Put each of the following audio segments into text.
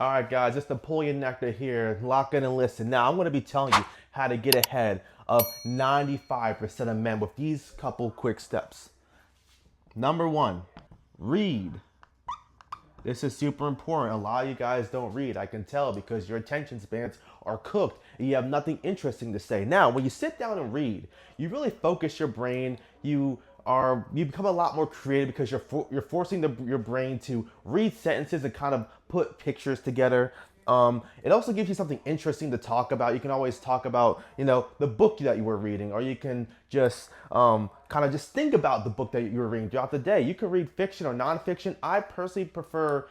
All right, guys, it's Napoleon Nectar here. Lock in and listen. Now, I'm going to be telling you how to get ahead of 95% of men with these couple quick steps. Number one, read. This is super important. A lot of you guys don't read. I can tell because your attention spans are cooked and you have nothing interesting to say. Now, when you sit down and read, you really focus your brain. You become a lot more creative because you're forcing your brain to read sentences and kind of put pictures together. It also gives you something interesting to talk about. You can always talk about, the book that you were reading, or you can just kind of just think about the book that you were reading throughout the day. You can read fiction or nonfiction. I personally prefer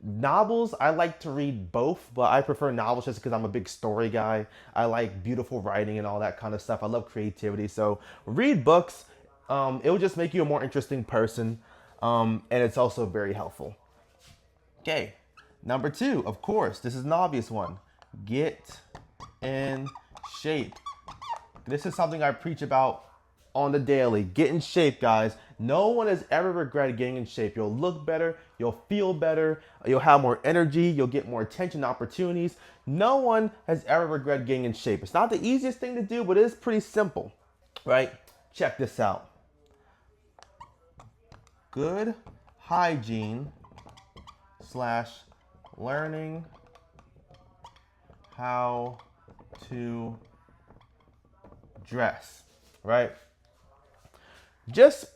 novels. I like to read both, but I prefer novels just because I'm a big story guy. I like beautiful writing and all that kind of stuff. I love creativity. So read books. It will just make you a more interesting person, and it's also very helpful. Okay, number two, of course, this is an obvious one. Get in shape. This is something I preach about on the daily. Get in shape, guys. No one has ever regretted getting in shape. You'll look better, you'll feel better, you'll have more energy, you'll get more attention opportunities. No one has ever regretted getting in shape. It's not the easiest thing to do, but it is pretty simple, right? Check this out. Good hygiene slash learning how to dress, right? Just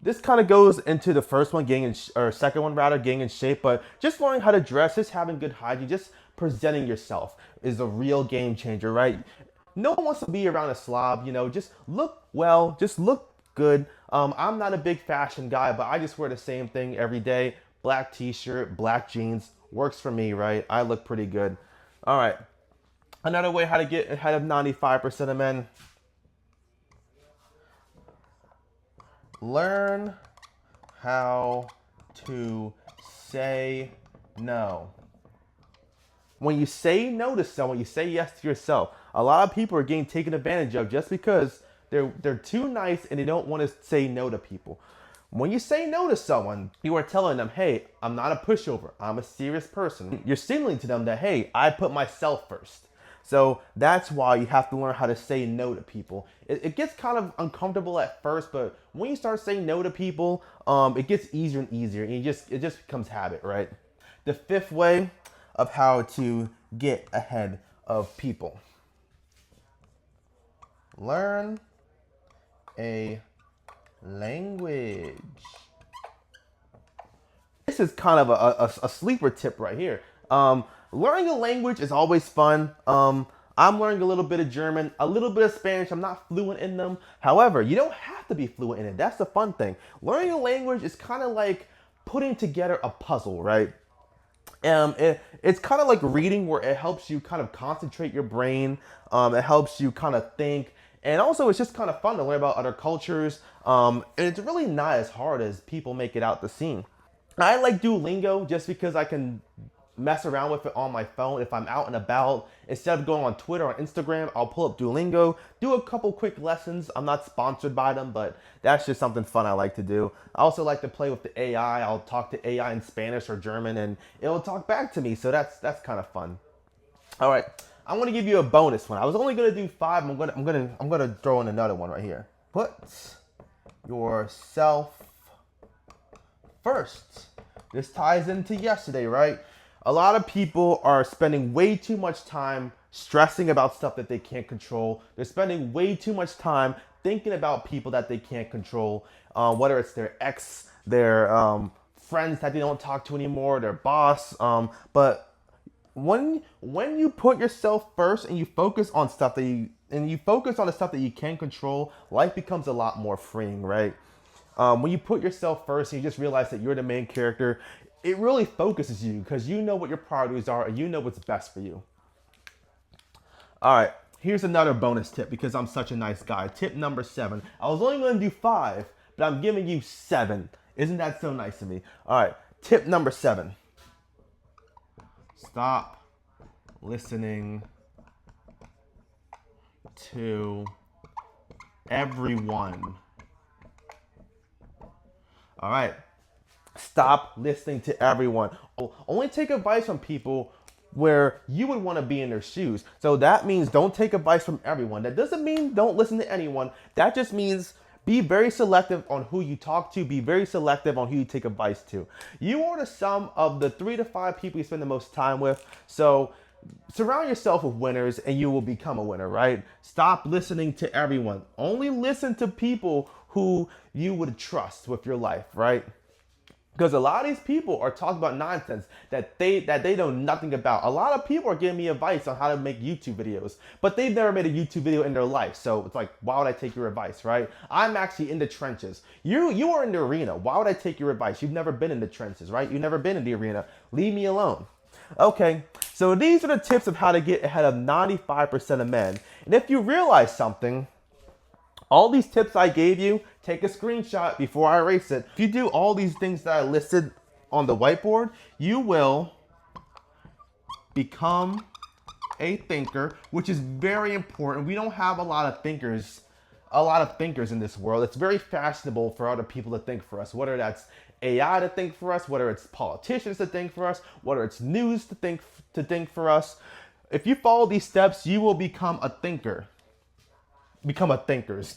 this kind of goes into the first one, or second one rather, getting in shape. But just learning how to dress, just having good hygiene, just presenting yourself is a real game changer, right? No one wants to be around a slob. Just look well, just look good. I'm not a big fashion guy, but I just wear the same thing every day. Black t-shirt, black jeans, works for me, right? I look pretty good. All right. Another way how to get ahead of 95% of men. Learn how to say no. When you say no to someone, you say yes to yourself. A lot of people are getting taken advantage of just because they're too nice and they don't want to say no to people. When you say no to someone, you are telling them, hey, I'm not a pushover. I'm a serious person. You're signaling to them that, hey, I put myself first. So that's why you have to learn how to say no to people. It gets kind of uncomfortable at first, but when you start saying no to people, it gets easier and easier, and it just becomes habit, right? The fifth way of how to get ahead of people: learn a language. This is kind of a sleeper tip right here. Learning a language is always fun. I'm learning a little bit of German, a little bit of Spanish. I'm not fluent in them. However, you don't have to be fluent in it. That's the fun thing. Learning a language is kind of like putting together a puzzle, right? It's kind of like reading, where it helps you kind of concentrate your brain. It helps you kind of think. And also, it's just kind of fun to learn about other cultures. And it's really not as hard as people make it out to seem. I like Duolingo just because I can mess around with it on my phone if I'm out and about. Instead of going on Twitter or Instagram, I'll pull up Duolingo, do a couple quick lessons. I'm not sponsored by them, but that's just something fun I like to do. I also like to play with the AI. I'll talk to AI in Spanish or German, and it'll talk back to me. So that's kind of fun. All right, I'm gonna give you a bonus one. I was only gonna do five. I'm gonna throw in another one right here. Put yourself first. This ties into yesterday, right? A lot of people are spending way too much time stressing about stuff that they can't control. They're spending way too much time thinking about people that they can't control, whether it's their ex, their friends that they don't talk to anymore, their boss. But when you put yourself first and you focus on the stuff that you can control, life becomes a lot more freeing, right? When you put yourself first and you just realize that you're the main character, it really focuses you because you know what your priorities are and you know what's best for you. All right, here's another bonus tip because I'm such a nice guy. Tip number 7. I was only going to do 5, but I'm giving you 7. Isn't that so nice of me? All right, tip number 7. Stop listening to everyone. All right. Stop listening to everyone. Only take advice from people where you would want to be in their shoes. So that means don't take advice from everyone. That doesn't mean don't listen to anyone. That just means be very selective on who you talk to. Be very selective on who you take advice to. You are the sum of the 3 to 5 people you spend the most time with. So surround yourself with winners and you will become a winner, right? Stop listening to everyone. Only listen to people who you would trust with your life, right? Because a lot of these people are talking about nonsense that they know nothing about. A lot of people are giving me advice on how to make YouTube videos, but they've never made a YouTube video in their life. So it's like, why would I take your advice, right? I'm actually in the trenches. You are in the arena. Why would I take your advice? You've never been in the trenches, right? You've never been in the arena. Leave me alone. Okay, so these are the tips of how to get ahead of 95% of men. And if you realize something, all these tips I gave you, take a screenshot before I erase it. If you do all these things that I listed on the whiteboard, you will become a thinker, which is very important. We don't have a lot of thinkers in this world. It's very fashionable for other people to think for us, whether that's AI to think for us, whether it's politicians to think for us, whether it's news to think for us. If you follow these steps, you will become a thinker. Become a thinker.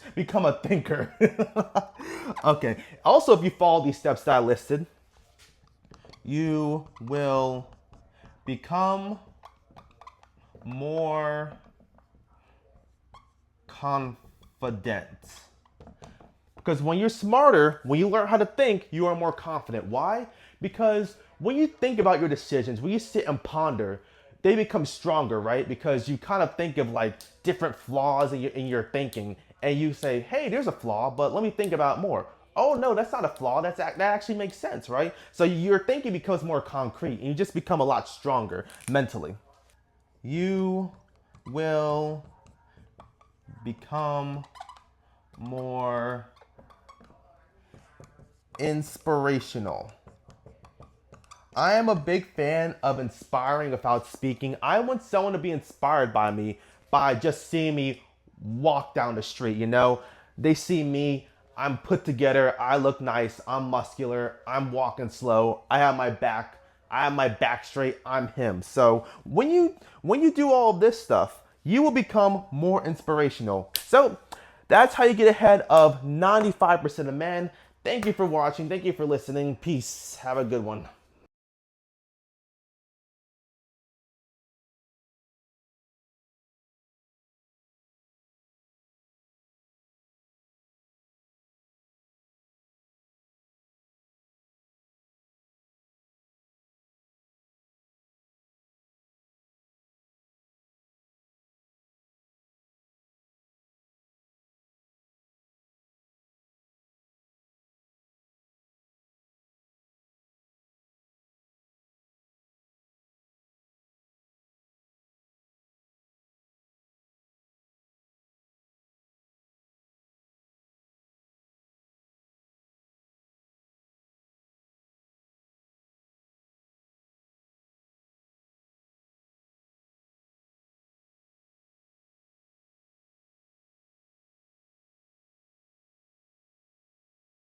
Okay. Also, if you follow these steps that I listed, you will become more confident. Because when you're smarter, when you learn how to think, you are more confident. Why? Because when you think about your decisions, when you sit and ponder, they become stronger, right? Because you kind of think of like different flaws in your thinking, and you say, hey, there's a flaw, but let me think about more. Oh no, that's not a flaw. That actually makes sense, right? So your thinking becomes more concrete, and you just become a lot stronger mentally. You will become more inspirational. I am a big fan of inspiring without speaking. I want someone to be inspired by me by just seeing me walk down the street, you know? They see me, I'm put together, I look nice, I'm muscular, I'm walking slow, I have my back straight, I'm him. So when you do all of this stuff, you will become more inspirational. So that's how you get ahead of 95% of men. Thank you for watching. Thank you for listening. Peace. Have a good one.